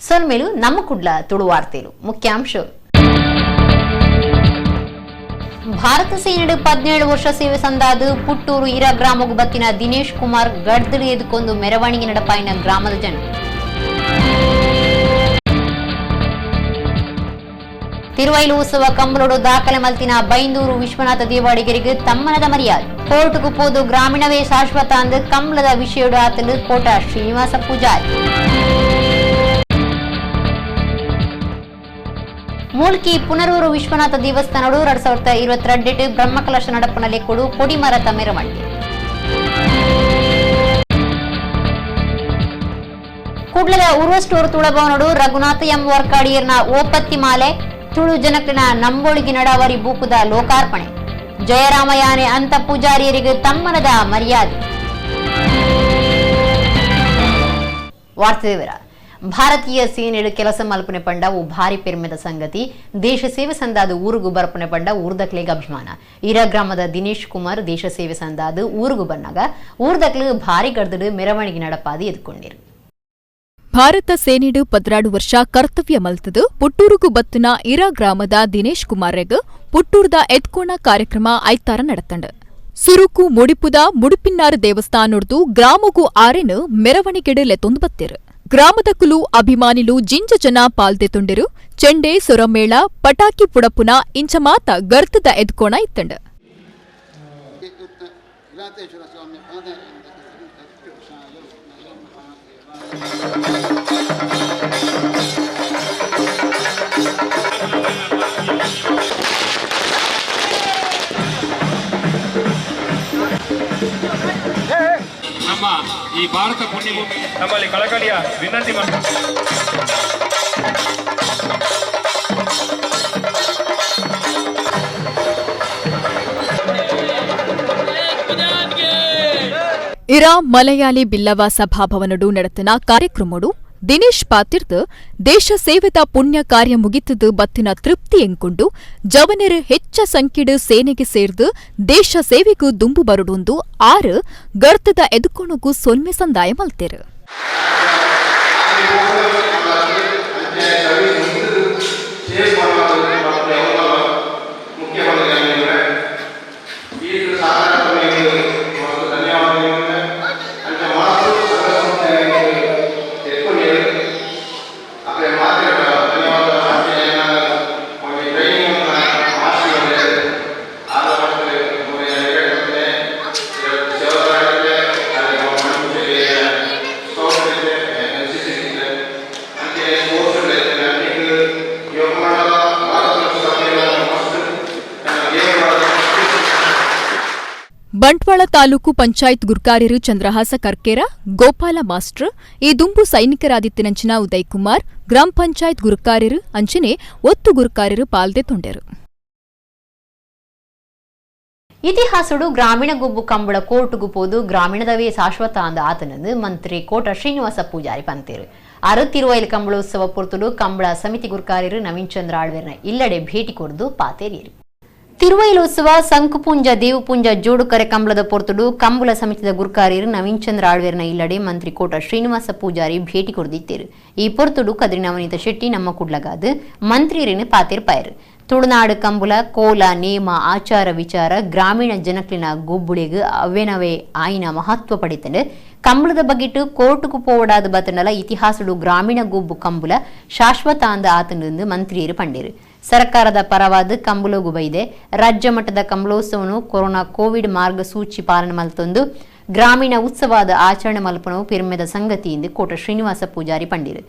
ಸೊಲ್ಮೇಲು ನಮ್ಮ ಕುಡ್ಲ ತುಳು ವಾರ್ತೆಲು ಮುಖ್ಯಾಂಶಗಳು. ಭಾರತ ಸೇನೆಡು 17 ವರ್ಷ ಸೇವೆ ಸಂದಾದು ಪುಟ್ಟೂರು ಇರ ಗ್ರಾಮಗೂ ಬತ್ತಿನ ದಿನೇಶ್ ಕುಮಾರ್ ಗಡ್ದಲು ಎದುಕೊಂಡು ಮೆರವಣಿಗೆ ನಡಪಾಯಿನ ಗ್ರಾಮದ ಜನ. ತಿರುವೈಲು ಉತ್ಸವ ಕಂಬಳೋಡು ದಾಖಲೆ ಮಲ್ತಿನ ಬೈಂದೂರು ವಿಶ್ವನಾಥ ದೇವಾಡಿಗರಿಗೆ ತಮ್ಮನದ ಮರ್ಯಾದೆ. ಕೋರ್ಟ್ಗೂ ಪೋದು ಗ್ರಾಮೀಣವೇ ಶಾಶ್ವತ ಅಂದು ಕಂಬಳದ ವಿಷಯಡು ಆತಲು ಕೋಟ ಶ್ರೀನಿವಾಸ ಪೂಜಾರಿ. ಮೂಲ್ಕಿ ಪುನರೂರು ವಿಶ್ವನಾಥ ದೇವಸ್ಥಾನಡು 2022 ಬ್ರಹ್ಮಕಲಶ ನಡಪನಲ್ಲಿ ಕೊಡು ಕೊಡಿಮರತ ಮೆರವಣಿಗೆ. ಕುಡ್ಲದ ಉರ್ವ ಸ್ಟೋರ್ ತುಳಭವನಡು ರಘುನಾಥ ಎಂ ವರ್ಕಾಡಿಯರ್ನ ಓಪತ್ತಿ ಮಾಲೆ ತುಳು ಜನಕ್ಲಿನ ನಂಬೋಳಿಗೆ ನಡಾವರಿ ಬೂಕುದ ಲೋಕಾರ್ಪಣೆ. ಜಯರಾಮಯಾನೆ ಅಂತ ಪೂಜಾರಿಯರಿಗೆ ತಮ್ಮನದ ಮರ್ಯಾದೆ. ವಾರ್ತೆ ವಿವರ. ಭಾರತೀಯ ಸೇನೆಡು ಕೆಲಸ ಮಲ್ಪನೆ ಪಂಡ ಓ ಭಾರಿ ಪೆರ್ಮೆದ ಸಂಗತಿ. ದೇಶ ಸೇವೆ ಸಂದಾದು ಊರುಗೂ ಬರ್ಪನೆ ಪಂಡ ಊರ್ದಕ್ಲೆಗ್ ಅಭಿಮಾನ. ಇರ ಗ್ರಾಮದ ದಿನೇಶ್ ಕುಮಾರ್ ದೇಶ ಸೇವೆ ಸಂದಾದು ಊರುಗೂ ಬನ್ನಾಗ ಊರ್ದಕ್ಲೆ ಭಾರಿ ಗಡ್ದಡು ಮೆರವಣಿಗೆ ನಡಪಾದಿ ಎದ್ಕೊಂಡಿರು. ಭಾರತ ಸೇನೆಡು 16 ವರ್ಷ ಕರ್ತವ್ಯ ಮಲ್ತದು ಪುಟ್ಟೂರುಗೂ ಬತ್ತುನ ಇರ ಗ್ರಾಮದ ದಿನೇಶ್ ಕುಮಾರ್ರೆಗ್ ಪುಟ್ಟೂರ್ದ ಎತ್ಕೋಣ ಕಾರ್ಯಕ್ರಮ ಐತಾರ ನಡತಂಡು. ಸುರುಕು ಮುಡಿಪುದ ಮುಡುಪಿನ್ನಾರು ದೇವಸ್ಥಾನೊಡ್ದು ಗ್ರಾಮಗೂ ಆರೆನು ಮೆರವಣಿಗೆಡು ಲೆತೊಂದು ಬತ್ತಿರು. ಗ್ರಾಮದ ಕುಲು ಅಭಿಮಾನಿಲು ಜಿಂಜ ಜನ ಪಾಲ್ದೆತೊಂಡಿರು. ಚೆಂಡೆ ಸೊರಮೇಳ ಪಟಾಕಿ ಪುಡಪುನ ಇಂಚ ಮಾತ ಗರ್ತದ ಎದ್ಕೋಣ ಇತ್ತಂಡು. ನಮ್ಮ ಈ ಭಾರತ ಪುಣ್ಯಭೂಮಿ ನಮ್ಮಲ್ಲಿ ಕಳಕಳಿಯ ವಿನಂತಿ ಇರ ಮಲಯಾಳಿ ಬಿಲ್ಲವ ಸಭಾಭವನಡು ನಡತನ ಕಾರ್ಯಕ್ರಮಡು ದಿನೇಶ್ ಪಾತಿರ್ದು ದೇಶ ಸೇವೆದ ಪುಣ್ಯ ಕಾರ್ಯ ಮುಗಿತದು ಬತ್ತಿನ ತೃಪ್ತಿ ಎಂಕೊಂಡು ಜವನರು ಹೆಚ್ಚ ಸಂಖ್ಯೆಡು ಸೇನೆಗೆ ಸೇರ್ದು ದೇಶ ಸೇವೆಗೂ ದುಂಬು ಬರುಡೊಂದು ಆರು ಗರ್ತದ ಎದುಕೊಣಗೂ ಸೊಲ್ಮೆ ಸಂದಾಯ ಮಲ್ತೇರು. ಬಂಟ್ವಾಳ ತಾಲೂಕು ಪಂಚಾಯತ್ ಗುರ್ಕಾರ್ಯರು ಚಂದ್ರಹಾಸ ಕರ್ಕೇರ ಗೋಪಾಲ ಮಾಸ್ಟರ್ ಈ ದುಂಬು ಸೈನಿಕರಾದಿತ್ತಿನಂಚಿನ ಉದಯ್ ಕುಮಾರ್ ಗ್ರಾಮ ಪಂಚಾಯತ್ ಗುರ್ಕಾರ್ಯರು ಅಂಚನೆ ಒತ್ತು ಗುರ್ಕಾರ್ಯರು ಪಾಲ್ದೆತೊಂಡೆರು. ಇತಿಹಾಸಡು ಗ್ರಾಮೀಣ ಗುಬ್ಬು ಕಂಬಳ ಕೋರ್ಟ್ಗೂ ಪೋದು ಗ್ರಾಮೀಣದವೇ ಶಾಶ್ವತ ಅಂದ ಆತನಂದು ಮಂತ್ರಿ ಕೋಟ ಶ್ರೀನಿವಾಸ ಪೂಜಾರಿ ಪಂತೇರು. ತಿರುವೈಲು ಕಂಬಳೋತ್ಸವ ಪೊರ್ತುಡು ಕಂಬಳ ಸಮಿತಿ ಗುರ್ಕಾರ್ಯರು ನವೀನ್ ಚಂದ್ರ ಆಳ್ವೇರ್ನ ಇಲ್ಲಡೆ ಭೇಟಿ ಕೊಡ್ದು ಪಾತೇರಿಯರು. ತಿರುವೈಲೋತ್ಸವ ಸಂಕುಪುಂಜ ದೇವಪುಂಜ ಜೋಡು ಕರೆ ಕಂಬಳದ ಪೊರ್ತುಡು ಕಂಬಳ ಸಮಿತಿದ ಗುರ್ಕಾರ್ಯರು ನವೀನ್ ಚಂದ್ರ ಆಳ್ವೇರ್ನ ಇಲ್ಲಡೆ ಮಂತ್ರಿ ಕೋಟ ಶ್ರೀನಿವಾಸ ಪೂಜಾರಿ ಭೇಟಿ ಕೊಡ್ದಿತ್ತೇರು. ಈ ಪೊರ್ತುಡು ಕದ್ರಿ ನವನೀತ ಶೆಟ್ಟಿ ನಮ್ಮ ಕುಡ್ಲಗಾದು ಮಂತ್ರಿಯರೇನು ಪಾತೇರ್ ಪಾಯರು. ತುಳುನಾಡು ಕಂಬಳ ಕೋಲ ನೇಮ ಆಚಾರ ವಿಚಾರ ಗ್ರಾಮೀಣ ಜನಕ್ಲಿನ ಗುಬ್ಬುಳಿಗೆ ಅವೇನವೇ ಆಯಿನ ಮಹತ್ವ ಪಡಿತಂಡು ಕಂಬಳದ ಬಗ್ಗಿಟ್ಟು ಕೋರ್ಟ್ಗೂ ಪೋವಡಾದ ಬತ್ತನಲ ಇತಿಹಾಸಡು ಗ್ರಾಮೀಣ ಗುಬ್ಬು ಕಂಬಳ ಶಾಶ್ವತ ಅಂದ ಆತನಂದು ಮಂತ್ರಿಯರು ಪಂಡೇರು. ಸರ್ಕಾರದ ಪರವಾದ ಕಂಬಳಗೂ ಬೈದೆ ರಾಜ್ಯ ಮಟ್ಟದ ಕಂಬಳೋತ್ಸವನು ಕೊರೋನಾ ಕೋವಿಡ್ ಮಾರ್ಗಸೂಚಿ ಪಾಲನೆ ಮಲ್ತೊಂದು ಗ್ರಾಮೀಣ ಉತ್ಸವದ ಆಚರಣೆ ಮಲ್ಪನವು ಪಿರ್ಮೆದ ಸಂಗತಿ ಎಂದು ಕೋಟ ಶ್ರೀನಿವಾಸ ಪೂಜಾರಿ ಪಂಡೇರು.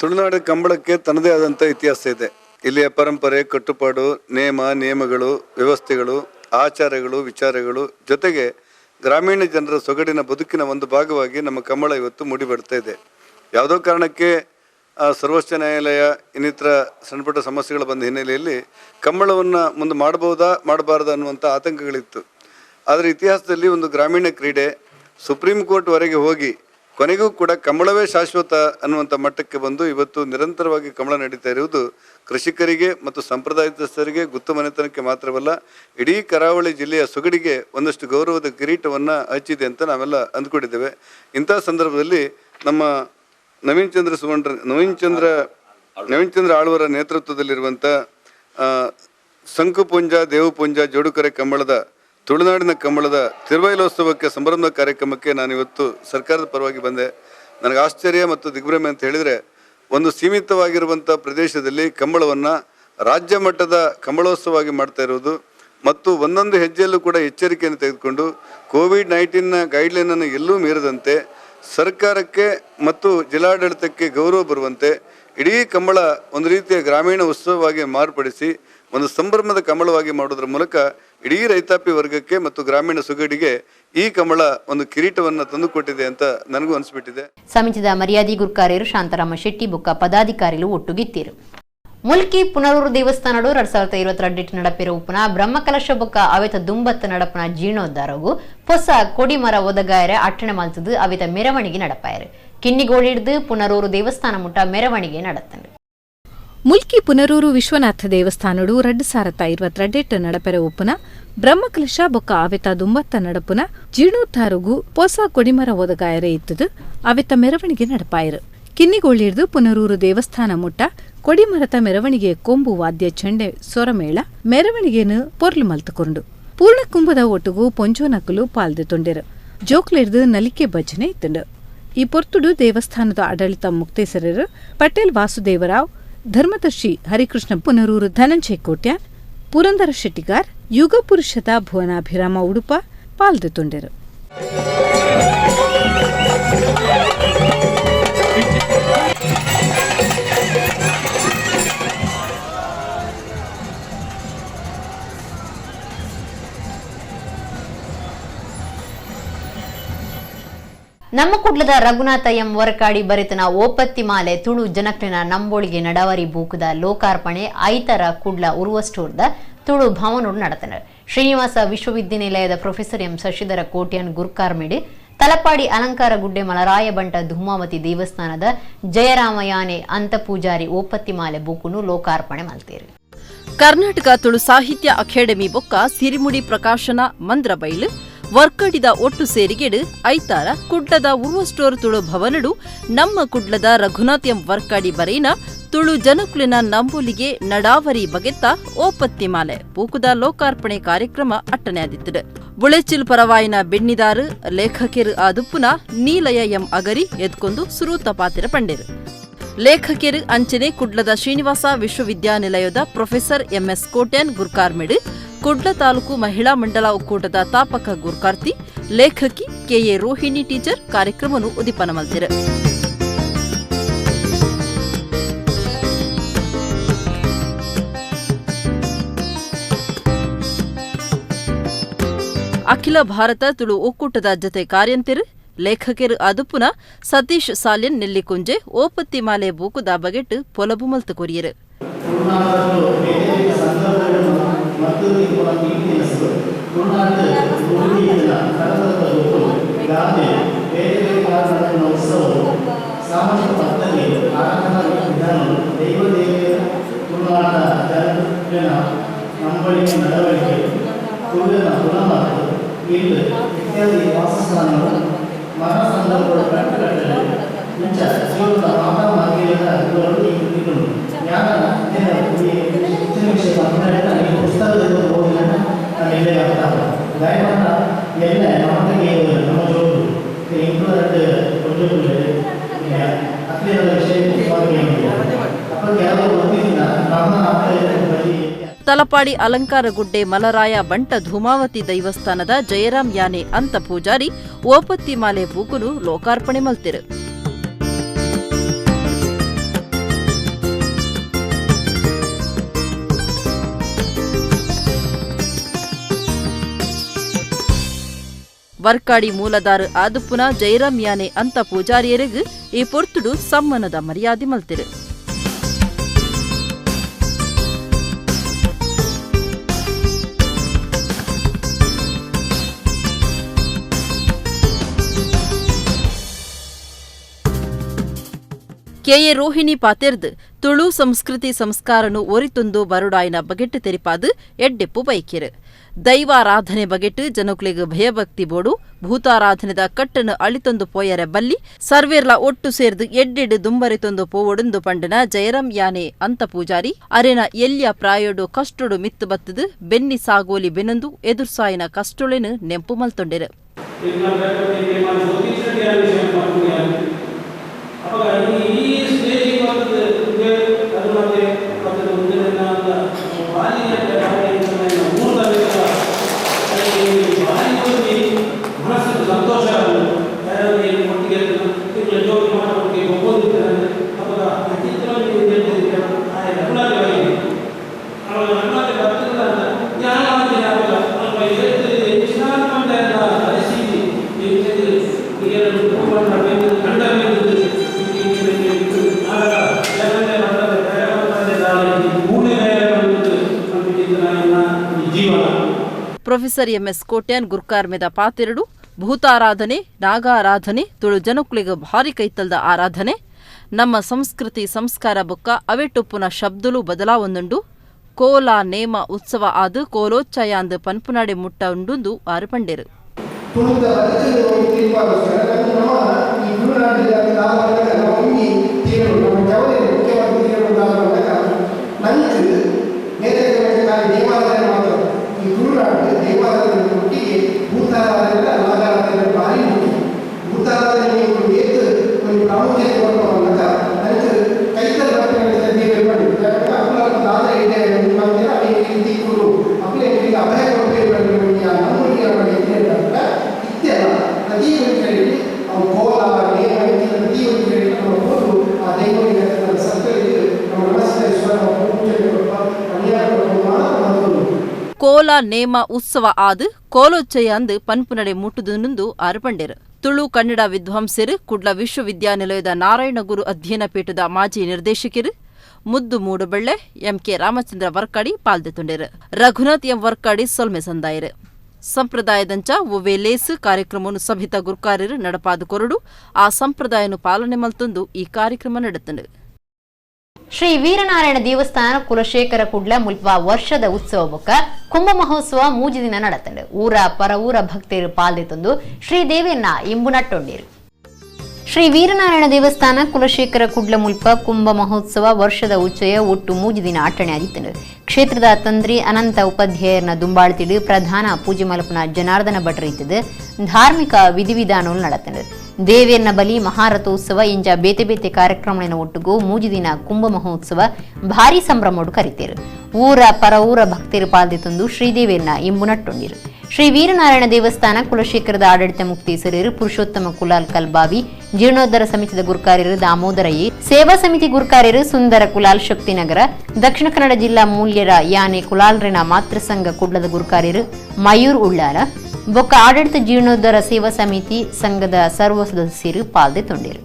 ತುಳುನಾಡು ಕಂಬಳಕ್ಕೆ ತನ್ನದೇ ಆದಂಥ ಇತಿಹಾಸ ಇದೆ. ಇಲ್ಲಿಯ ಪರಂಪರೆ, ಕಟ್ಟುಪಾಡು, ನಿಯಮಗಳು, ವ್ಯವಸ್ಥೆಗಳು, ಆಚಾರಗಳು, ವಿಚಾರಗಳು ಜೊತೆಗೆ ಗ್ರಾಮೀಣ ಜನರ ಸೊಗಡಿನ ಬದುಕಿನ ಒಂದು ಭಾಗವಾಗಿ ನಮ್ಮ ಕಂಬಳ ಇವತ್ತು ಮೂಡಿಬರ್ತಾ ಇದೆ. ಯಾವುದೋ ಕಾರಣಕ್ಕೆ ಸರ್ವೋಚ್ಚ ನ್ಯಾಯಾಲಯ ಇನ್ನಿತರ ಸಣ್ಣಪುಟ್ಟ ಸಮಸ್ಯೆಗಳು ಬಂದ ಹಿನ್ನೆಲೆಯಲ್ಲಿ ಕಂಬಳವನ್ನು ಮುಂದೆ ಮಾಡಬಹುದಾ ಮಾಡಬಾರ್ದು ಅನ್ನುವಂಥ ಆತಂಕಗಳಿತ್ತು. ಆದರೆ ಇತಿಹಾಸದಲ್ಲಿ ಒಂದು ಗ್ರಾಮೀಣ ಕ್ರೀಡೆ ಸುಪ್ರೀಂ ಕೋರ್ಟ್ವರೆಗೆ ಹೋಗಿ ಕೊನೆಗೂ ಕೂಡ ಕಂಬಳವೇ ಶಾಶ್ವತ ಅನ್ನುವಂಥ ಮಟ್ಟಕ್ಕೆ ಬಂದು ಇವತ್ತು ನಿರಂತರವಾಗಿ ಕಂಬಳ ನಡೀತಾ ಇರುವುದು ಕೃಷಿಕರಿಗೆ ಮತ್ತು ಸಂಪ್ರದಾಯಸ್ಥರಿಗೆ ಗುತ್ತು ಮನೆತನಕ್ಕೆ ಮಾತ್ರವಲ್ಲ, ಇಡೀ ಕರಾವಳಿ ಜಿಲ್ಲೆಯ ಸೊಗಡಿಗೆ ಒಂದಷ್ಟು ಗೌರವದ ಕಿರೀಟವನ್ನು ಹಚ್ಚಿದೆ ಅಂತ ನಾವೆಲ್ಲ ಅಂದ್ಕೊಂಡಿದ್ದೇವೆ. ಇಂಥ ಸಂದರ್ಭದಲ್ಲಿ ನಮ್ಮ ನವೀನ್ ಚಂದ್ರ ಆಳ್ವರ ನೇತೃತ್ವದಲ್ಲಿರುವಂಥ ಸಂಕುಪುಂಜ ದೇವಪುಂಜ ಜೋಡುಕರೆ ಕಂಬಳದ ತುಳುನಾಡಿನ ಕಂಬಳದ ತಿರುವೈಲೋತ್ಸವಕ್ಕೆ ಸಂಭ್ರಮದ ಕಾರ್ಯಕ್ರಮಕ್ಕೆ ನಾನಿವತ್ತು ಸರ್ಕಾರದ ಪರವಾಗಿ ಬಂದೆ. ನನಗೆ ಆಶ್ಚರ್ಯ ಮತ್ತು ದಿಗ್ಭ್ರಮೆ ಅಂತ ಹೇಳಿದರೆ, ಒಂದು ಸೀಮಿತವಾಗಿರುವಂಥ ಪ್ರದೇಶದಲ್ಲಿ ಕಂಬಳವನ್ನು ರಾಜ್ಯ ಮಟ್ಟದ ಕಂಬಳೋತ್ಸವವಾಗಿ ಮಾಡ್ತಾ ಇರೋದು ಮತ್ತು ಒಂದೊಂದು ಹೆಜ್ಜೆಯಲ್ಲೂ ಕೂಡ ಎಚ್ಚರಿಕೆಯನ್ನು ತೆಗೆದುಕೊಂಡು ಕೋವಿಡ್-19 ಗೈಡ್ಲೈನನ್ನು ಎಲ್ಲೂ ಮೀರದಂತೆ ಸರ್ಕಾರಕ್ಕೆ ಮತ್ತು ಜಿಲ್ಲಾಡಳಿತಕ್ಕೆ ಗೌರವ ಬರುವಂತೆ ಇಡೀ ಕಂಬಳ ಒಂದು ರೀತಿಯ ಗ್ರಾಮೀಣ ಉತ್ಸವವಾಗಿ ಮಾರ್ಪಡಿಸಿ ಒಂದು ಸಂಭ್ರಮದ ಕಂಬಳವಾಗಿ ಮಾಡೋದ್ರ ಮೂಲಕ ಇಡೀ ರೈತಾಪಿ ವರ್ಗಕ್ಕೆ ಮತ್ತು ಗ್ರಾಮೀಣ ಸುಗಡಿಗೆ ಈ ಕಂಬಳ ಒಂದು ಕಿರೀಟವನ್ನು ತಂದುಕೊಟ್ಟಿದೆ ಅಂತ ನನಗೂ ಅನಿಸ್ಬಿಟ್ಟಿದೆ. ಸಮಿತಿದ ಮರ್ಯಾದಿ ಗುರ್ಕಾರ್ಯರು ಶಾಂತಾರಾಮ ಶೆಟ್ಟಿ ಬೊಕ್ಕ ಪದಾಧಿಕಾರಿಗಳು ಒಟ್ಟುಗಿತ್ತಿರು. ಮುಲ್ಕಿ ಪುನರೂರು ದೇವಸ್ಥಾನಡು 2022 ನಡಪಿರ ಉಪನ ಬ್ರಹ್ಮಕಲಶ ಬೊಕ್ಕ ಅವೆತ ದುಂಬತ್ತ ನಡಪನ ಜೀರ್ಣೋದ್ಧಾರವು ಹೊಸ ಕೊಡಿಮರ ಒದಗಾಯರೆ ಅಟ್ಟಣೆ ಮಲ್ತದು ಅವೆತ ಮೆರವಣಿಗೆ ನಡಪಾಯರು. ಕಿನ್ನಿಗೋಳಿಡ್ದು ಪುನರೂರು ದೇವಸ್ಥಾನ ಮುಟ್ಟ ಮೆರವಣಿಗೆ ನಡತ್ತಂಡು. ಮುಲ್ಕಿ ಪುನರೂರು ವಿಶ್ವನಾಥ ದೇವಸ್ಥಾನಡು 2022 ನಡಪೆರ ಉಪ್ಪುನ ಬ್ರಹ್ಮಕಲಶ ಬೊಕ್ಕ ಅವೆತ ದುಂಬತ್ತ ನಡಪುನ ಜೀರ್ಣೋದ್ಧಾರಗೂ ಹೊಸ ಕೊಡಿಮರ ಒದಗಾಯರೆ ಇತ್ತದು ಅವೆತ ಮೆರವಣಿಗೆ ನಡಪಾಯರು. ಕಿನ್ನಿಗೋಳಿಡ್ದು ಪುನರೂರು ದೇವಸ್ಥಾನ ಮುಟ್ಟ ಕೊಡಿಮರತ ಮೆರವಣಿಗೆ ಕೊಂಬು ವಾದ್ಯ ಚಂಡೆ ಸೊರಮೇಳ ಮೆರವಣಿಗೆನು ಪೊರ್ಲು ಮಲ್ತುಕೊಂಡು ಪೂರ್ಣ ಕುಂಭದ ಒಟ್ಟುಗೂ ಪೊಂಜೋನಕಲು ಪಾಲ್ದು ತೊಂಡೆರು. ಜೋಕ್ಲಿಡ್ದು ನಲಿಕೆ ಭಜನೆ ಇತ್ತಂಡು. ಈ ಪೊರ್ತುಡು ದೇವಸ್ಥಾನದ ಆಡಳಿತ ಮುಕ್ತೇಸರರು ಪಟೇಲ್ ವಾಸುದೇವರಾವ್, ಧರ್ಮದರ್ಶಿ ಹರಿಕೃಷ್ಣ ಪುನರೂರು ಧನಂಜಯ ಕೋಟ್ಯಾನ್, ಪುರಂದರ ಶೆಟ್ಟಿಗಾರ್, ಯುಗ ಪುರುಷದ ಭುವನಾಭಿರಾಮ ಉಡುಪ ಪಾಲ್ದು ತೊಂಡೆರು. ನಮ್ಮ ಕುಡ್ಲದ ರಘುನಾಥ ಎಂ ವರಕಾಡಿ ಬರೆತನ ಓಪತ್ತಿ ಮಾಲೆ ತುಳು ಜನಕ್ಲಿನ ನಂಬೋಳಿಗೆ ನಡವರಿ ಬೂಕದ ಲೋಕಾರ್ಪಣೆ ಐತರ ಕುಡ್ಲ ಉರುವ ಸ್ಟೋರ್ದ ತುಳು ಭವನೋಡು ನಡೆತனர். ಶ್ರೀನಿವಾಸ ವಿಶ್ವವಿದ್ಯಾನಿಲಯದ ಪ್ರೊಫೆಸರ್ ಎಂ ಶಶಿಧರ ಕೋಟ್ಯಾನ್ ಗುರ್ಕಾರ್ಮಿಡಿ ತಲಪಾಡಿ ಅಲಂಕಾರ ಗುಡ್ಡೆ ಮಲರಾಯ ಬಂಟ ಧೂಮಾವತಿ ದೇವಸ್ಥಾನದ ಜಯರಾಮಯಾನೆ ಅಂತ ಪೂಜಾರಿ ಓಪತ್ತಿ ಮಾಲೆ ಬೂಕುನು ಲೋಕಾರ್ಪಣೆ ಮಲ್ತೇರು. ಕರ್ನಾಟಕ ತುಳು ಸಾಹಿತ್ಯ ಅಕಾಡೆಮಿ ಬೊಕ್ಕ ಸಿರಿಮುಡಿ ಪ್ರಕಾಶನ ಮಂದ್ರಬೈಲು ವರ್ಕಡಿದ ಒಟ್ಟು ಸೇರಿಗೆಡು ಐತಾರ ಕುಡ್ಲದ ಉರುವ ಸ್ಟೋರ್ ತುಳು ಭವನಡು ನಮ್ಮ ಕುಡ್ಲದ ರಘುನಾಥ್ ಎಂ ವರ್ಕಾಡಿ ಬರೀನ ತುಳು ಜನಕುಲಿನ ನಂಬುಲಿಗೆ ನಡಾವರಿ ಬಗೆತ್ತ ಓಪತ್ತಿ ಮಾಲೆ ಪೂಕುದ ಲೋಕಾರ್ಪಣೆ ಕಾರ್ಯಕ್ರಮ ಅಟ್ಟನೆಯಾದಿತ್ತು. ಬುಳೆಚಿಲ್ ಪರವಾಯಿನ ಬೆಣ್ಣಿದಾರು ಲೇಖಕಿರು ಆದುಪ್ಪುನ ನೀಲಯ ಎಂ ಅಗರಿ ಎದ್ಕೊಂಡು ಸುರೂತ ಪಾತಿರ ಪಂಡೇರು. ಲೇಖಕಿರು ಅಂಚನೆ ಕುಡ್ಲದ ಶ್ರೀನಿವಾಸ ವಿಶ್ವವಿದ್ಯಾನಿಲಯದ ಪ್ರೊಫೆಸರ್ ಎಂಎಸ್ ಕೋಟ್ಯಾನ್ ಗುರ್ಕಾರ್ಮಿಡು ಕುಡ್ಲ ತಾಲೂಕು ಮಹಿಳಾ ಮಂಡಲ ಒಕ್ಕೂಟದ ತಾಪಕ ಗುರ್ಕಾರ್ತಿ ಲೇಖಕಿ ಕೆಎ ರೋಹಿಣಿ ಟೀಚರ್ ಕಾರ್ಯಕ್ರಮವನ್ನು ಉದಿಪನ ಮಲ್ತಿರು. ಅಖಿಲ ಭಾರತ ತುಳು ಒಕ್ಕೂಟದ ಜತೆ ಕಾರ್ಯಂತಿರು ಲೇಖಕರು ಅದುಪುನ ಸತೀಶ್ ಸಾಲ್ಯನ್ ನೆಲ್ಲಿಕುಂಜೆ ಓಪತ್ತಿ ಮಾಲೆ ಬೂಕುದ ಬಗೆಟ್ಟು ಪೊಲಬು ಮಲ್ತು ಕೊರಿಯರು. ತಲಪಾಡಿ ಅಲಂಕಾರ ಗುಡ್ಡೆ ಮಲರಾಯ ಬಂಟ ಧೂಮಾವತಿ ದೈವಸ್ಥಾನದ ಜಯರಾಮ್ ಯಾನೆ ಅಂತ ಪೂಜಾರಿ ಓಪತ್ತಿ ಮಾಲೆ ಬೂಕುನು ಲೋಕಾರ್ಪಣೆ ಮಲ್ತಿರು. ವರ್ಕಾಡಿ ಮೂಲದಾರ ಆದುಪ್ಪುನ ಜಯರಾಮ್ ಯಾನೆ ಅಂತ ಪೂಜಾರಿಯರಿಗೂ ಈ ಪೊರ್ತುಡು ಸಮ್ಮನದ ಮರ್ಯಾದೆ ಮಲ್ತಿರು. ಕೆಎ ರೋಹಿಣಿ ಪಾತೆರ್ದು ತುಳು ಸಂಸ್ಕೃತಿ ಸಂಸ್ಕಾರನು ಒರಿತುಂದು ಬರುಡಾಯಿನ ಬಗೆಟ್ಟು ತೆರಿಪಾದು ಎಡ್ಡೆಪ್ಪು ಬೈಕಿರು. ದೈವಾರಾಧನೆ ಬಗೆಟ್ ಜನಕ್ಲೆಗ್ ಭಯಭಕ್ತಿ ಬೋಡು ಭೂತಾರಾಧನೆದ ಕಟ್ಟನ್ನು ಅಳಿತೊಂದು ಪೋಯರೆ ಬಲ್ಲಿ ಸರ್ವೇರ್ಲ ಒಟ್ಟು ಸೇರ್ದು ಎಡ್ಡೆಡ್ ದುಂಬರಿತೊಂದು ಪೋವೊಡುಂದು ಪಂಡನ ಜಯರಾಮ್ ಯಾನೆ ಅಂತ ಪೂಜಾರಿ ಅರೆನ ಎಲ್ಯ ಪ್ರಾಯೋಡು ಕಷ್ಟೊಡು ಮಿತ್ತು ಬತ್ತದು ಬೆನ್ನಿ ಸಾಗೋಲಿ ಬೆನೊಂದು ಎದುರ್ಸಾಯಿನ ಕಷ್ಟೊಳೆನು ನೆಂಪು ಮಲ್ತೊಂಡೆರು. ಪ್ರೊಫೆಸರ್ ಎಂಎಸ್ ಕೋಟ್ಯಾನ್ ಗುರ್ಕಾರ್ ಮೆದ ಪಾತೆರಡು ಭೂತಾರಾಧನೆ ನಾಗಾರಾಧನೆ ತುಳು ಜನಕ್ಲಿಗ ಭಾರಿ ಕೈತಲ್ದ ಆರಾಧನೆ ನಮ್ಮ ಸಂಸ್ಕೃತಿ ಸಂಸ್ಕಾರ ಬೊಕ್ಕ ಅವೆಟೊಪ್ಪುನ ಶಬ್ದಲು ಬದಲಾವೊಂದುಂಡು ಕೋಲ ನೇಮ ಉತ್ಸವ ಆದು ಕೋಲೋಚ್ಚಾಯಾಂದ್ ಪನ್ಪುನಾಡೆ ಮುಟ್ಟ ಉಂಡುಂದು ಆರು ಪಂಡೆರು. ಕೋಲ ನೇಮ ಉತ್ಸವ ಆದು ಕೋಲೋಚ್ಚಯಾಂದ್ ಪನ್ಪುನಡೆ ಮುಟ್ಟುದುಂದು ಆರು ಪಂಡೆರು. ತುಳು ಕನ್ನಡ ವಿದ್ವಾಂಸರು ಕುಡ್ಲ ವಿಶ್ವವಿದ್ಯಾನಿಲಯದ ನಾರಾಯಣಗುರು ಅಧ್ಯಯನ ಪೀಠದ ಮಾಜಿ ನಿರ್ದೇಶಕರು ಮುದ್ದು ಮೂಡುಬೆಳ್ಳೆ ಎಂಕೆ ರಾಮಚಂದ್ರ ವರ್ಕಾಡಿ ಪಾಲ್ದೆತೊಂಡೆರು. ರಘುನಾಥ್ ಎಂ ವರ್ಕಾಡಿ ಸೊಲ್ಮೆ ಸಂದಾಯರು. ಸಂಪ್ರದಾಯದಂಚ ಒವ್ವೇ ಲೇಸು ಕಾರ್ಯಕ್ರಮವನ್ನು ಸಭಿತ ಗುರ್ಕಾರರು ನಡಪಾದು ಕೊರಡು ಆ ಸಂಪ್ರದಾಯನು ಪಾಲನೆ ಮಲ್ತೊಂದು ಈ ಕಾರ್ಯಕ್ರಮ ನಡೆತಂಡು. ಶ್ರೀ ವೀರನಾರಾಯಣ ದೇವಸ್ಥಾನ ಕುಲಶೇಖರ ಕುಡ್ಲ ಮುಲ್ಪ ವರ್ಷದ ಉತ್ಸವ ಬೊಕ್ಕ ಕುಂಭ ಮಹೋತ್ಸವ ಮೂಜಿ ದಿನ ನಡತಂಡು. ಊರ ಪರ ಊರ ಭಕ್ತರು ಪಾಲ್ದೆತೊಂದು ಶ್ರೀದೇವಿಯನ್ನ ಇಂಬು ನಟ್ಟೊಂಡೇರು. ಶ್ರೀ ವೀರನಾರಾಯಣ ದೇವಸ್ಥಾನ ಕುಲಶೇಖರ ಕುಡ್ಲ ಮುಲ್ಪ ಕುಂಭ ಮಹೋತ್ಸವ ವರ್ಷದ ಉಚ್ಚಯ ಒಟ್ಟು ಮೂಜಿ ದಿನ ಆಟಣೆ ಆದಿತ್ತಂಡು. ಕ್ಷೇತ್ರದ ತಂತ್ರಿ ಅನಂತ ಉಪಾಧ್ಯಾಯರನ್ನ ದುಂಬಾಳ್ತಿಡು ಪ್ರಧಾನ ಪೂಜೆ ಮಲ್ಪನ ಜನಾರ್ದನ ಭಟ್ರು ಇತ್ತದು ಧಾರ್ಮಿಕ ವಿಧಿವಿಧಾನಗಳು ನಡತಂಡು. ದೇವಿಯನ್ನ ಬಲಿ ಮಹಾರಥೋತ್ಸವ ಇಂಜ ಬೇತೆ ಬೇತೆ ಕಾರ್ಯಕ್ರಮಗಳ ಒಟ್ಟಿಗೂ ಮೂಜಿ ದಿನ ಕುಂಭ ಮಹೋತ್ಸವ ಭಾರಿ ಸಂಭ್ರಮೋಡು ಕರಿತೇರು. ಊರ ಪರ ಊರ ಭಕ್ತರು ಪಾಲ್ದೆತೊಂದು ಶ್ರೀದೇವಿಯನ್ನ ಇಂಬು ನಟ್ಟೊಂಡಿರು. ಶ್ರೀ ವೀರನಾರಾಯಣ ದೇವಸ್ಥಾನ ಕುಲಶೇಖರದ ಆಡಳಿತ ಮುಕ್ತೇಸರರು ಪುರುಷೋತ್ತಮ ಕುಲಾಲ್ ಕಲ್ಬಾವಿ, ಜೀರ್ಣೋದ್ಧಾರ ಸಮಿತಿದ ಗುರ್ಕಾರ್ಯರು ದಾಮೋದರಯ್ಯ, ಸೇವಾ ಸಮಿತಿ ಗುರ್ಕಾರ್ಯರು ಸುಂದರ ಕುಲಾಲ್ ಶಕ್ತಿನಗರ, ದಕ್ಷಿಣ ಕನ್ನಡ ಜಿಲ್ಲಾ ಮೂಲ್ಯರ ಯಾನೆ ಕುಲಾಲ್ರೆನ ಮಾತೃಸಂಘ ಕುಡ್ಲದ ಗುರ್ಕಾರ್ಯರು ಮಯೂರ್ ಉಳ್ಳಾರ ಬೊಕ್ಕ ಆಡಳಿತ ಜೀರ್ಣೋದ್ಧಾರ ಸೇವಾ ಸಮಿತಿ ಸಂಘದ ಸರ್ವ ಸದಸ್ಯರು ಪಾಲ್ದೆತೊಂಡರು.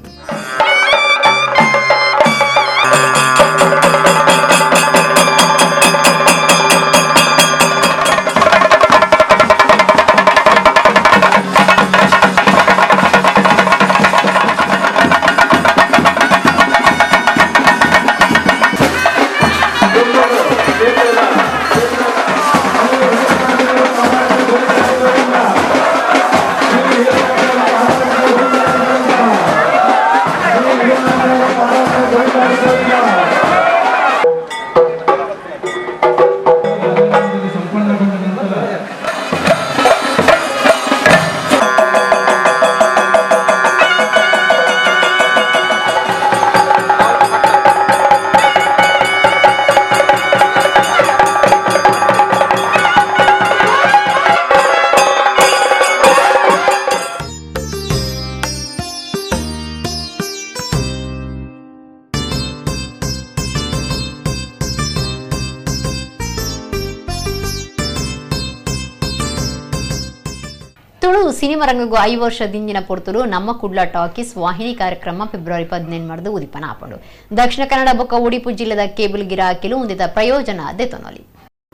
ತುಳು ಸಿನಿಮಾ ರಂಗಗೂ 5 ವರ್ಷದಿಂದಿನ ಪೊರ್ತುಲು ನಮ್ಮ ಕುಡ್ಲ ಟಾಕೀಸ್ ವಾಹಿನಿ ಕಾರ್ಯಕ್ರಮ ಫೆಬ್ರವರಿ 18 ಉದಿಪನ ಆಪಂಡು. ದಕ್ಷಿಣ ಕನ್ನಡ ಬೊಕ್ಕ ಉಡುಪಿ ಜಿಲ್ಲೆದ ಕೇಬಲ್ ಗಿರಾಕಿಲು ಉಂದಿತ ಪ್ರಯೋಜನ ದೆತೊನೊಲಿ.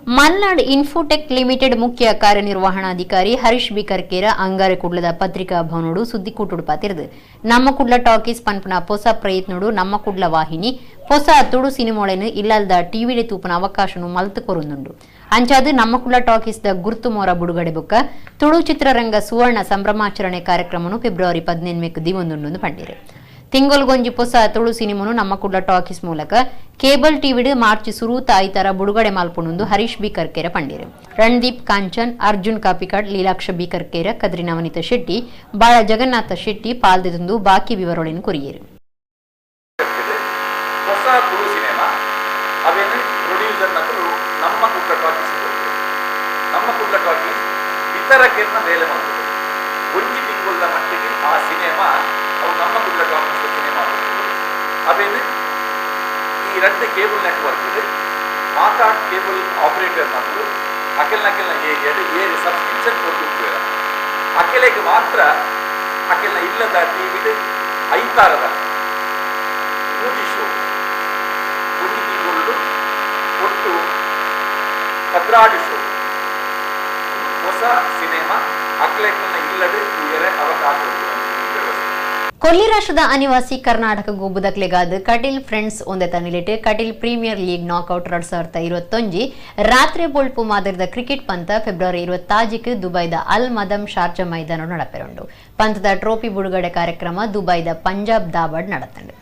ಮಲ್ನಾಡ್ ಇನ್ಫೋಟೆಕ್ ಲಿಮಿಟೆಡ್ ಮುಖ್ಯ ಕಾರ್ಯನಿರ್ವಹಣಾಧಿಕಾರಿ ಹರೀಶ್ ಬಿ ಕರ್ಕೇರ ಅಂಗಾರೆ ಕುಡ್ಲದ ಪತ್ರಿಕಾ ಭವನೋಡು ಸುದ್ದಿ ಕೂಟುಡು ಪಾತಿರದು ನಮ್ಮ ಕುಡ್ಲ ಟಾಕೀಸ್ ಪನ್ಪನ ಹೊಸ ಪ್ರಯತ್ನೋಡು ನಮ್ಮ ಕುಡ್ಲ ವಾಹಿನಿ ಹೊಸ ತುಳು ಸಿನಿಮಾಳನ್ನು ಇಲ್ಲದ ಟಿವಿಡೆ ತೂಪನ ಅವಕಾಶನು ಮಲ್ತು ಕೊರುಂದುಂಡು ಅಂಚಾದು ನಮ್ಮ ಕುಡ್ಲ ಟಾಕೀಸ್ ದ ಗುರ್ತು ಮೋರ ಬುಡುಗಡೆ ಬೊಕ್ಕ ತುಳು ಚಿತ್ರರಂಗ ಸುವರ್ಣ ಸಂಭ್ರಮಾಚರಣೆ ಕಾರ್ಯಕ್ರಮನು ಫೆಬ್ರವರಿ 18 ದಿವಂದುಂಡು ಪಂಡಿರೆ ತಿಂಗೊಲ್ಗೊಂಜಿ ಹೊಸ ತುಳು ಸಿನಿಮಾನು ನಮ್ಮ ಕುಡ್ಲ ಟಾಕೀಸ್ ಮೂಲಕ ಕೇಬಲ್ ಟಿವಿಡ್ ಮಾರ್ಚ್ ಸುರೂತ ಐತರ ಬುಡುಗಡೆ ಮಾಲ್ಪುಣುಂದು ಹರೀಶ್ ಬಿ ಕರ್ಕೇರ ಪಂಡಿರೆ ರಣದೀಪ್ ಕಾಂಚನ್ ಅರ್ಜುನ್ ಕಾಪಿಕಾಡ್ ಲೀಲಾಕ್ಷ ಬಿ ಕರ್ಕೇರ ಕದ್ರಿ ನವನೀತ ಶೆಟ್ಟಿ ಬಾಳ ಜಗನ್ನಾಥ ಶೆಟ್ಟಿ ಪಾಲ್ದೆಂದು ಬಾಕಿ ವಿವರಗಳನ್ನು ಕೊರಿಯರು ಹೊಸ ತುಳು ಸಿನಿಮಾ ಅವೇನು ಪ್ರೊಡ್ಯೂಸರ್ ನಕಲು ನಮ್ಮ ಕುಡ್ಲ ಟಾಕೀಸ್ ನಮ್ಮ ಕುಡ್ಲ ಟಾಕೀಸ್ ವಿತರಕರನ್ನ ಮೇಲೆ ಮಾಡ್ತಾರೆ ಒಂಜಿ ತಿಂಗಳ ಮಟ್ಟಿಗೆ ಆ ಸಿನಿಮಾ ಅವು ನಮ್ಮ ಕುಡ್ಲ ಟಾಕೀಸ್ ಸಿನಿಮಾ ಅವೇನು ಈ രണ്ട് ಕೇಬಲ್ ನೆಟ್ವರ್ಕ್ ಮಾತಾಡ್ ಕೇಬಲ್ ಆಪರೇಟರ್ ನಕಲು ಅಕೆಲ್ನ ಏರು ಸಬ್ಸ್ಕ್ರಿಪ್ಷನ್ ಕೊಟ್ಟು ಅಕೆಲೆಗೆ ಮಾತ್ರ ಅಕೆಲ್ನ ಇಲ್ಲದ ಟಿವಿಡ್ ಐತಾರದ ಮೂವಿ ಶೋ ಒಂದು ತಿಂಗಳು ಒಟ್ಟು 16 ಶೋ ಹೊಸ ಸಿನಿಮಾ ಅಕ್ಲೇಕನ್ನ ಇಲ್ಲದೆ ಬೇರೆ ಅವಕಾಶ ಕೊಲ್ಲಿ ರಾಷ್ಟ್ರದ ಅನಿವಾಸಿ ಕರ್ನಾಟಕ ಗೊಬ್ಬುದಕ್ಲೆಗಾದ ಕಟೀಲ್ ಫ್ರೆಂಡ್ಸ್ ಒಂದೇ ತನಿಲಿಟ್ಟು ಕಟೀಲ್ ಪ್ರೀಮಿಯರ್ ಲೀಗ್ ನಾಕ್ಔಟ್ 2021 ರಾತ್ರಿ ಬೊಳ್ಪು ಮಾದರಿದ ಕ್ರಿಕೆಟ್ ಪಂತ ಫೆಬ್ರವರಿ 26 ದುಬೈದ ಅಲ್ ಮದಮ್ ಶಾರ್ಜಾ ಮೈದಾನ ನಡಪೆರುಂಡು ಪಂತದ ಟ್ರೋಫಿ ಬಿಡುಗಡೆ ಕಾರ್ಯಕ್ರಮ ದುಬೈದ ಪಂಜಾಬ್ ದಾಬಡ್ ನಡತಂಡು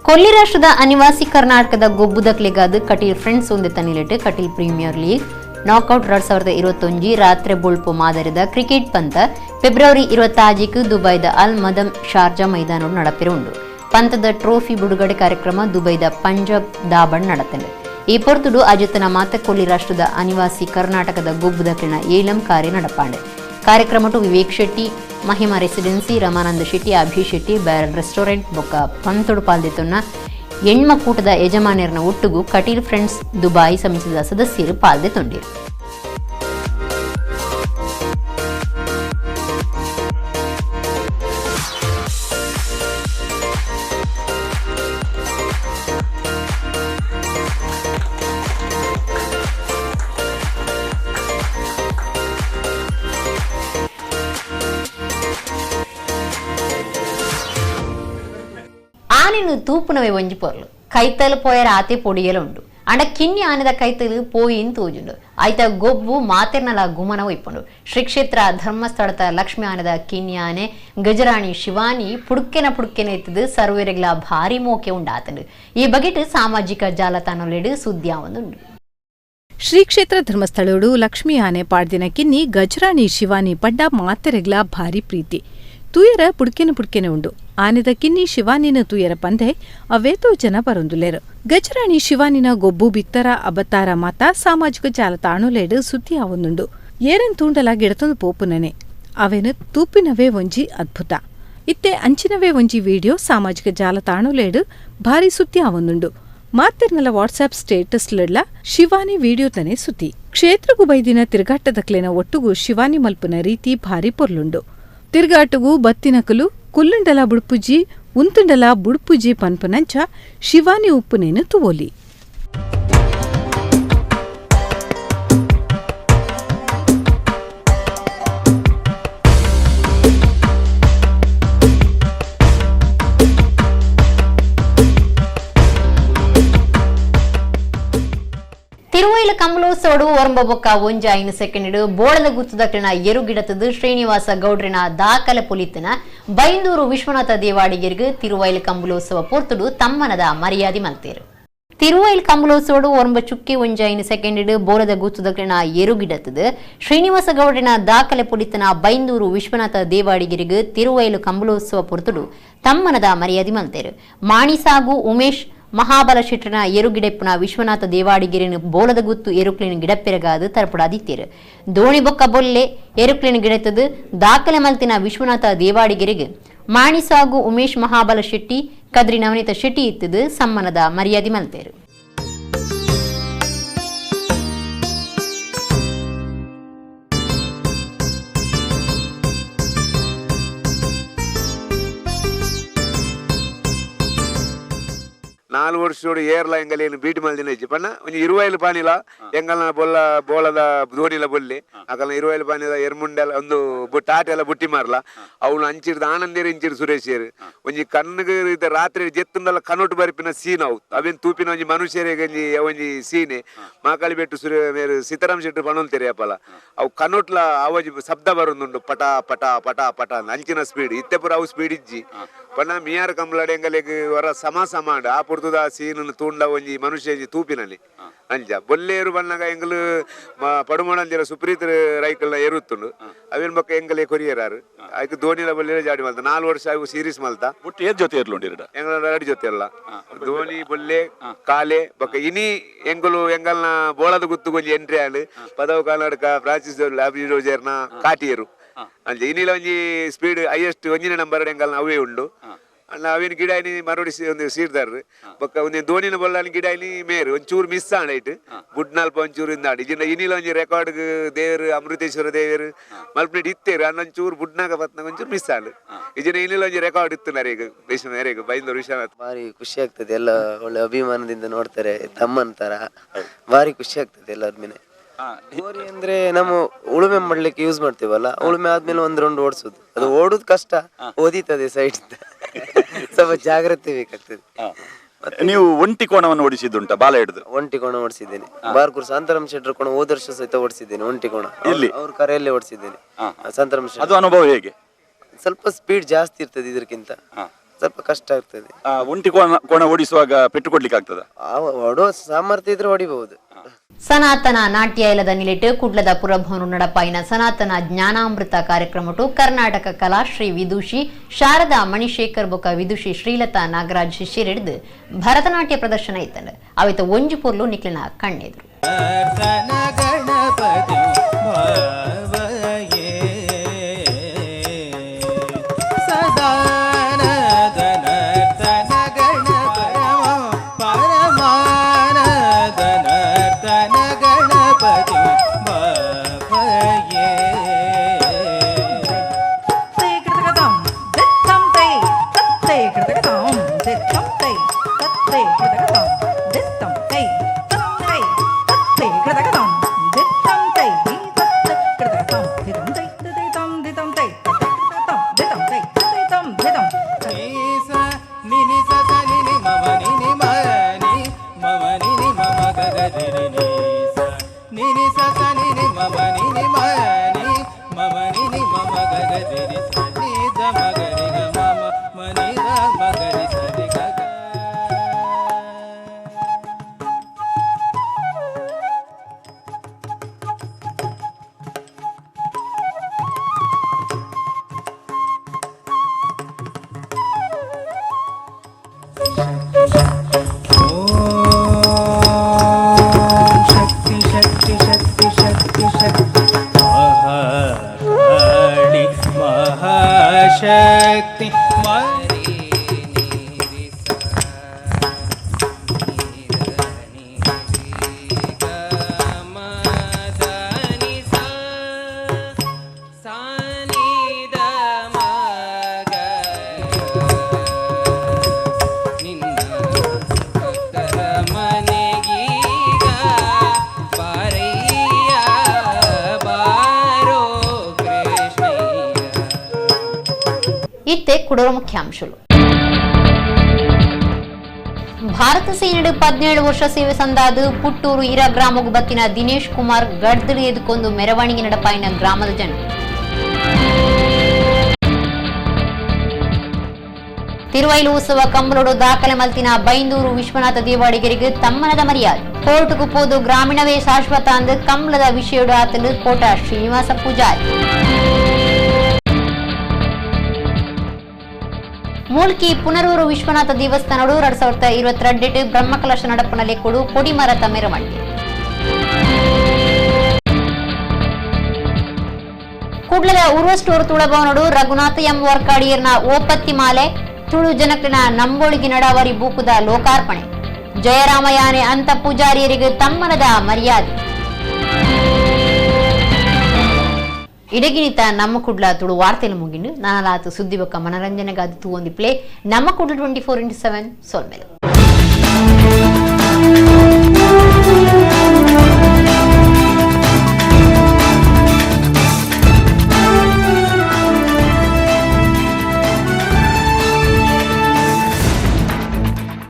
ಕೊಲ್ಲಿ ರಾಷ್ಟ್ರದ ಅನಿವಾಸಿ ಕರ್ನಾಟಕದ ಗೊಬ್ಬುದಕ್ಲೆಗಾದ ಕಟೀಲ್ ಫ್ರೆಂಡ್ಸ್ ಒಂದೇ ತನಿಲಿಟ್ಟು ಕಟೀಲ್ ಪ್ರೀಮಿಯರ್ ಲೀಗ್ ನಾಕ್ಔಟ್ 2021 ರಾತ್ರಿ ಬೊಳ್ಪು ಮಾದರಿದ ಕ್ರಿಕೆಟ್ ಪಂತ ಫೆಬ್ರವರಿ 26 ದುಬೈದ ಅಲ್ ಮದಮ್ ಶಾರ್ಜಾ ಮೈದಾನ ನಡಪೆರುಂಡು ಪಂತದ ಟ್ರೋಫಿ ಬಿಡುಗಡೆ ಕಾರ್ಯಕ್ರಮ ದುಬೈದ ಪಂಜಾಬ್ ದಾಬಡ್ ನಡತಂಡು ಈ ಪೊರ್ತುಡು ಅಜತನ ಮಾತ ಕೊಲ್ಲಿ ರಾಷ್ಟ್ರದ ಅನಿವಾಸಿ ಕರ್ನಾಟಕದ ಗೊಬ್ಬುದಕ್ಲಿನ ಏಲಂ ಕಾರ್ಯ ನಡಪಾಂಡೆ ಕಾರ್ಯಕ್ರಮಟು Vivek Shetty Mahima residency Ramananda Shetty Abhi Shetty barrel restaurant ಬೊಕ್ಕ ಪಂತೊಡು ಪಾಲ್ದೆತೊನ್ನ ಹೆಣ್ಮಕ್ಕೂಟದ ಯಜಮಾನ್ಯರನ ಒಟ್ಟಿಗೂ ಕಟೀಲ್ ಫ್ರೆಂಡ್ಸ್ ದುಬಾಯಿ ಸಮಿತಿದ ಸದಸ್ಯರು ಪಾಲ್ದೆತೊಂಡಿರು ಆನೆನು ತೂಪುನವೇ ಒಂಜಿ ಪೊರ್ಲು ಕೈತಲು ಪೋಯರ ಆತೆ ಪೊಡಿಯಲುಂಡು ಅಂಡ ಕಿನ್ನಿ ಆನೆದ ಕೈತಲು ಪೋಯಿನ್ ತೂಜುಂಡು ಐತ ಗೊಬ್ಬು ಮಾತೆರ್ನಲ ಗುಮನ ಒಯ್ಪುಂಡು ಶ್ರೀಕ್ಷೇತ್ರ ಧರ್ಮಸ್ಥಳದ ಲಕ್ಷ್ಮಿ ಆನೆದ ಕಿನ್ನಿ ಆನೆ ಗಜರಾಣಿ ಶಿವಾನಿ ಪುಡುಕೆನ ಎತ್ತದು ಸರ್ವೇರೆಗ್ಲ ಭಾರಿ ಮೋಕೆ ಉಂಡಾತಂಡು ಈ ಬಗೆಟ್ ಸಾಮಾಜಿಕ ಜಾಲತಾಣಲೆಡು ಸುದ್ದಿಯಾವೊಂದುಂಡು ಶ್ರೀಕ್ಷೇತ್ರ ಧರ್ಮಸ್ಥಳೋಡು ಲಕ್ಷ್ಮಿ ಆನೆ ಪಾಡ್ದಿನ ಕಿನ್ನಿ ಗಜರಾಣಿ ಶಿವಾನಿ ಪಡ್ಡ ಮಾತೆರೆಗ್ಲ ಭಾರಿ ಪ್ರೀತಿ ತೂಯರ ಪುಡ್ಕೆನೆ ಉಂಡು ಆನೆದ ಕಿನ್ನಿ ಶಿವಾನಿನ ತೂಯರ ಪಂದೆ ಅವೇತೋ ಜನ ಬರೊಂದುಲೆರು ಗಜರಾಣಿ ಶಿವಾನಿನ ಗೊಬ್ಬು ಬಿತ್ತರ ಅಬತಾರ ಮಾತ ಸಾಮಾಜಿಕ ಜಾಲತಾಣುಲೇಡು ಸುದ್ದಿ ಆವೊಂದುಂಡು ಏರೆನ್ ತೂಂಡಲ ಗಿಡತೊಂದು ಪೋಪುನನೆ ಅವೇನು ತೂಪಿನವೇ ಒಂಜಿ ಅದ್ಭುತ ಇತ್ತೆ ಅಂಚಿನವೇ ಒಂಜಿ ವಿಡಿಯೋ ಸಾಮಾಜಿಕ ಜಾಲತಾಣುಲೇಡು ಭಾರಿ ಸುದ್ದಿ ಆವೊಂದುಂಡು ಮಾತೆರ್ನಲ ವಾಟ್ಸಾಪ್ ಸ್ಟೇಟಸ್ಲೆಡ್ಲ ಶಿವಾನಿ ವಿಡಿಯೋ ತನೆ ಸುದ್ದಿ ಕ್ಷೇತ್ರಗೂ ಬೈದಿನ ತಿರುಗಾಟದಕ್ಲೆನ ಒಟ್ಟುಗೂ ಶಿವಾನಿ ಮಲ್ಪುನ ರೀತಿ ಭಾರಿ ಪೊರ್ಲುಂಡು ತಿರುಗಾಟಗೂ ಬತ್ತಿನಕಲು ಕುಲ್ಲುಂಡಲ ಬುಡ್ಪುಜಿ ಉಂತುಂಡಲ ಬುಡ್ಪುಜಿ ಪನ್ಪುನಂಚ ಶಿವಾನಿ ಉಪ್ಪುನೇನು ತುವೋಲಿ ತಿರುವೈಲ ಕಂಬಳೋತ್ಸವಡು ಒರಂಬೊಕ್ಕ ಒಂಜಿ 5 ಸೆಕೆಂಡ್ ಬೋಳದ ಗುತ್ತದಕ್ಲಿನ ಎರುಗಿಡತದು ಶ್ರೀನಿವಾಸ ಗೌಡ್ರಿನ ದಾಖಲೆ ಪೊಲಿತನ ಬೈಂದೂರು ವಿಶ್ವನಾಥ ದೇವಾಡಿಗರಿಗೆ ತಿರುವೈಲ ಕಂಬಳೋತ್ಸವ ಪೊರ್ತುಡು ತಮ್ಮನದ ಮರ್ಯಾದೆ ಮಲ್ತೇರು ತಿರುವೈಲ್ ಕಂಬಳೋತ್ಸವಡು ಒರಂಬ ಚುಕ್ಕೆ ಒಂಜಿ 5 ಸೆಕೆಂಡ್ ಬೋಳದ ಗುತ್ತದಕ್ಲಿನ ಎರುಗಿಡತದು ಶ್ರೀನಿವಾಸ ಗೌಡ್ರಿನ ದಾಖಲೆ ಪೊಲಿತನ ಬೈಂದೂರು ವಿಶ್ವನಾಥ ದೇವಾಡಿಗರಿಗೆ ತಿರುವೈಲು ಕಂಬಳೋತ್ಸವ ಪೊರ್ತುಡು ತಮ್ಮನದ ಮರ್ಯಾದೆ ಮಲ್ತೇರು ಮಾಣಿಸಾಗು ಉಮೇಶ್ ಮಹಾಬಲ ಶೆಟ್ಟನ ಎರುಗಿಡೆಪ್ಪನ ವಿಶ್ವನಾಥ ದೇವಾಡಿಗಿರಿನ ಬೋಲದ ಗುತ್ತು ಎರುಕ್ಲಿನ ಗಿಡಪ್ಪೆರಗಾದು ತರಪುಡಾದಿತ್ತೇರು ದೋಣಿ ಬೊಕ್ಕ ಬೊಲ್ಲೆ ಎರುಕ್ಲಿನ ಗಿಡತದು ದಾಖಲೆ ಮಲ್ತಿನ ವಿಶ್ವನಾಥ ದೇವಾಡಿಗಿರಿಗೆ ಮಾಣಿಸಾಗು ಉಮೇಶ್ ಮಹಾಬಲ ಶೆಟ್ಟಿ ಕದ್ರಿ ನವನೀತ ಶೆಟ್ಟಿ ಇತ್ತದು ಸಮ್ಮನದ ಮರ್ಯಾದೆ ಮಲ್ತೇರು 4 ವರ್ಷೋಡು ಏರ್ಲ ಎಂಗಲೇನು ಬೀಟ್ ಮಲ್ದಿನ ಇಜ್ಜಿ ಪನ್ನ ಒಂಜಿ 20 ಪಾನಿಲ ಎಂಗಲ್ನ ಬೋಲದ ದೋಣಿಲ ಬೊಲ್ಲಿ ಅಕಲ್ನ 20 ಪಾನಿಲ ಎರ್ಮುಂಡೆಲ ಒಂದು ಟಾಟೆಲ್ಲ ಬುಟ್ಟಿ ಮಾರ್ಲ ಅವಳು ಅಂಚಿರ್ದ ಆನಂದೇರು ಇಂಚಿರ್ ಸುರೇಶೇರು ಒಂಜಿ ಕಣ್ಣಿಗೆ ರಾತ್ರಿ ಜೆತ್ತುಂಡಲ್ಲ ಕನೋಟು ಬರಿಪಿನ ಸೀನ್ ಅವು ಅವೇನು ತೂಪಿನ ಒಂಜಿ ಮನುಷ್ಯರಿಗೆ ಒಂಜಿ ಸೀನೆ ಮಾಕಾಳಿ ಬೆಟ್ಟು ಮೇರು ಸೀತಾರಾಮ್ ಶೆಟ್ಟಿ ಪಣೊಲ್ತೇರಿ ಅಪ್ಪಲ ಅವು ಕನೋಟ್ಲ ಅವಜಿ ಶಬ್ದ ಬರೋದುಂಡು ಪಟ ಪಟ ಪಟ ಪಟ ಅಂಚಿನ ಸ್ಪೀಡ್ ಇತ್ತೆ ಪುರ ಅವು ಸ್ಪೀಡ್ ಇಜ್ಜಿ ಪನ್ನ ಮಿಯಾರ ಕಂಬಳಡೆ ಎಂಗಲೆಗ್ ವರ ಸಮ ಆ ಪುರ್ತದ ಸೀನ್ ತೂಂಡ ಒಂಜಿ ಮನುಷ್ಯ ತೂಪಿನಲ್ಲಿ ಅಂಜ ಬೊಲ್ಲೇರು ಬಣ್ಣಗ ಎಂಗಲು ಪಡುಮಣಂದಿರ ಸುಪ್ರೀತ್ ರೈಕಲ್ನ ಏರುತ್ತುಂಡು ಅವೇನ್ ಬೊಕ್ಕ ಎಂಗಲೇ ಕೊರಿಯರಾರು ಅದಕ್ಕೆ ಧೋನಿಲ ಬೊಲ್ಲೇರ ಜಾಡಿ ಮಲ್ತ 4 ವರ್ಷ ಆಗ ಸೀರೀಸ್ ಮಲ್ತ ಜೊತೆ ಇರ್ಲೊಂಡಿರ ಎಂಗಲ 2 ಜೊತೆ ಅಲ್ಲ ಧೋನಿ ಬೊಲ್ಲೆ ಕಾಲೆ ಬೊಕ್ಕ ಇನಿ ಎಂಗಲು ಎಂಗಲ್ನ ಬೋಳದ ಗುತ್ತು ಗೊಂಜಿ ಎಂಟ್ರಿ ಆಳು ಪದವು ಕರ್ನಾಟಕ ಪ್ರಾಚೀಸ್ ಅಭಿರೋಜರ್ನ ಕಾಟಿಯರು ಅಂಜೆ ಇನ್ನಿಲ ಒಂಜಿ ಸ್ಪೀಡ್ ಹೈಯೆಸ್ಟ್ ಒಂಜಿನ ನಂಬರ್ ಎಂಗಲ್ನ ಅವೇ ಉಂಡು ಅವೇನು ಗಿಡಾಯಿನಿ ಮರೊಡಿ ಒಂದು ಸೀಡ್ದಾರ್ರು ಬೊಕ್ಕ ಒಂದು ಧೋನಿನ ಬೊಲ್ಲಾನಿ ಗಿಡಾಯಿನಿ ಮೇರು ಒಂಚೂರು ಮಿಸ್ ಆಂಡೈಟ್ ಬುಡ್ನಾಲ್ಪ ಒಂಚೂರು ಇಂದಾಡಿ ಇಜಿನ ಇನ್ನಿಲ ಒಂಜಿ ರೆಕಾರ್ಡ್ ದೇವರು ಅಮೃತೇಶ್ವರ ದೇವರು ಮಲ್ಪನೇಟ್ ಇತ್ತೇರು ಅನ್ನೊಂಚೂರು ಬುಡ್ನಾಗ ಬತ್ನಾಗ ಒಂಚೂರು ಮಿಸ್ ಆಂಡ್ ಇಜಿನ ಇನ್ನಿಲ ಒಂಜಿ ರೆಕಾರ್ಡ್ ಇತ್ತು ನರೇಗ ನರೇಗ ಬೈಂದೂರು ವಿಶ್ವನಾಥ್ ಭಾರಿ ಖುಷಿ ಆಗ್ತದೆ ಎಲ್ಲ ಒಳ್ಳೆ ಅಭಿಮಾನದಿಂದ ನೋಡ್ತಾರೆ ತಮ್ಮನ ತರ ಭಾರಿ ಖುಷಿ ಆಗ್ತದೆ ಎಲ್ಲರ ಮೇಲೆ ಗೋರಿ ಅಂದ್ರೆ ನಮ್ಮ ಉಳುಮೆ ಮಾಡ್ಲಿಕ್ಕೆ ಯೂಸ್ ಮಾಡ್ತೀವಲ್ಲ ಉಳುಮೆ ಆದ್ಮೇಲೆ 1 ರೌಂಡ್ ಓಡಿಸೋದು ಅದು ಓಡುದು ಕಷ್ಟ ಓದಿತದೆ ಸೈಡ್ ಸ್ವಲ್ಪ ಜಾಗ್ರತೆ ಬೇಕಾಗ್ತದೆ ನೀವು ಒಂಟಿ ಕೋಣವನ್ನು ಓಡಿಸಿದ್ದುಂಟ ಬಾಲ ಹಿಡಿದು ಒಂಟಿ ಕೋಣ ಓಡಿಸಿದ್ದೇನೆ ಬಾರ್ಕೂರ್ ಶಾಂತಾರಾಮ್ ಶೆಟ್ರ ಕೋಣ ಹೋದ ವರ್ಷ ಸಹಿತ ಓಡಿಸಿದ್ದೇನೆ ಒಂಟಿ ಕೋಣ ಇಲ್ಲಿ ಅವ್ರ ಕರೆಯಲ್ಲೇ ಓಡಿಸಿದ್ದೇನೆ ಶಾಂತಾರಾಮ್ ಶೆಟ್ರ ಅದು ಅನುಭವ ಹೇಗೆ ಸ್ವಲ್ಪ ಸ್ಪೀಡ್ ಜಾಸ್ತಿ ಇರ್ತದೆ ಇದಕ್ಕಿಂತ ಸ್ವಲ್ಪ ಕಷ್ಟ ಆಗ್ತದೆ ಒಂಟಿ ಕೋಣ ಓಡಿಸುವಾಗ ಪೆಟ್ಟು ಕೊಡ್ಲಿಕ್ಕೆ ಆಗ್ತದ ಹೊಡೋ ಸಾಮರ್ಥ್ಯ ಇದ್ರೆ ಹೊಡಿಬಹುದು ಸನಾತನ ನಾಟ್ಯ ಇಲದ ನಿಲಿಟ್ಟು ಕುಡ್ಲದ ಪುರಭವನ ನಡಪಾಯಿನ ಸನಾತನ ಜ್ಞಾನಾಮೃತ ಕಾರ್ಯಕ್ರಮಟು ಕರ್ನಾಟಕ ಕಲಾಶ್ರೀ ವಿದುಷಿ ಶಾರದಾ ಮಣಿಶೇಖರ್ ಬೊಕ್ಕ ವಿದುಷಿ ಶ್ರೀಲತಾ ನಾಗರಾಜ್ ಶಿಷ್ಯರಿಡ್ದು ಭರತನಾಟ್ಯ ಪ್ರದರ್ಶನ ಇತ್ತಂಡ ಅವಿತ ಒಂಜಿ ಪೊರ್ಲು ನಿಕ್ಲಿನ ಕಣ್ಣೆದ್ರು ಇತ್ತೆ ಕುಡರ ಮುಖ್ಯಾಂಶಗಳು. ಭಾರತ ಸೇನೆಡು 17 ವರ್ಷ ಸೇವೆ ಸಂದಾದು ಪುಟ್ಟೂರು ಇರಾ ಗ್ರಾಮಗು ಬತ್ತಿನ ದಿನೇಶ್ ಕುಮಾರ್ ಗಡ್ದಡಿ ಎದುಕೊಂದು ಮೆರವಣಿಗೆ ನಡಪಾಯಿನ ಗ್ರಾಮದ ಜನ. ತಿರುವೈಲು ಉತ್ಸವ ಕಂಬಳೋಡು ದಾಖಲೆ ಮಲ್ತಿನ ಬೈಂದೂರು ವಿಶ್ವನಾಥ ದೇವಾಡಿಗರಿಗೆ ತಮ್ಮನದ ಮರ್ಯಾದೆ. ಕೋರ್ಟ್ಗೂ ಪೋದು ಗ್ರಾಮೀಣವೇ ಶಾಶ್ವತ ಅಂದು ಕಂಬಳದ ವಿಷಯಡು ಆತಲು ಕೋಟ ಶ್ರೀನಿವಾಸ ಪೂಜಾರಿ. ಮೂಲ್ಕಿ ಪುನರೂರು ವಿಶ್ವನಾಥ ದೇವಸ್ಥಾನಡು 2022 ಬ್ರಹ್ಮಕಲಶ ನಡಪನಲ್ಲಿ ಕೊಡು ಕೊಡಿಮರತ ಮೆರವಣಿಗೆ. ಕುಡ್ಲದ ಉರ್ವ ಸ್ಟೋರ್ ತುಳಭವನಡು ರಘುನಾಥ ಎಂ ವರ್ಕಾಡಿಯರ್ನ ಓಪತ್ತಿ ಮಾಲೆ ತುಳು ಜನಕ್ಲಿನ ನಂಬೋಳಿಗೆ ನಡಾವರಿ ಬೂಕುದ ಲೋಕಾರ್ಪಣೆ. ಜಯರಾಮಯಾನೆ ಅಂತ ಪೂಜಾರಿಯರಿಗೆ ತಮ್ಮನದ ಮರ್ಯಾದೆ. ಇಡಗಿನಿತ ನಮ್ಮ ಕುಡ್ಲ ತುಳು ವಾರ್ತೆಲು ಮುಗಿಂಡು ನಾನಾತು ಸುದ್ದಿ ಬೊಕ್ಕ ಮನರಂಜನೆಗಾದ ತೂ ಒಂದು ಪ್ಲೇ ನಮ್ಮ ಕುಡ್ಲ 24x7 ಸೋಲ್ಮೇಲೆ.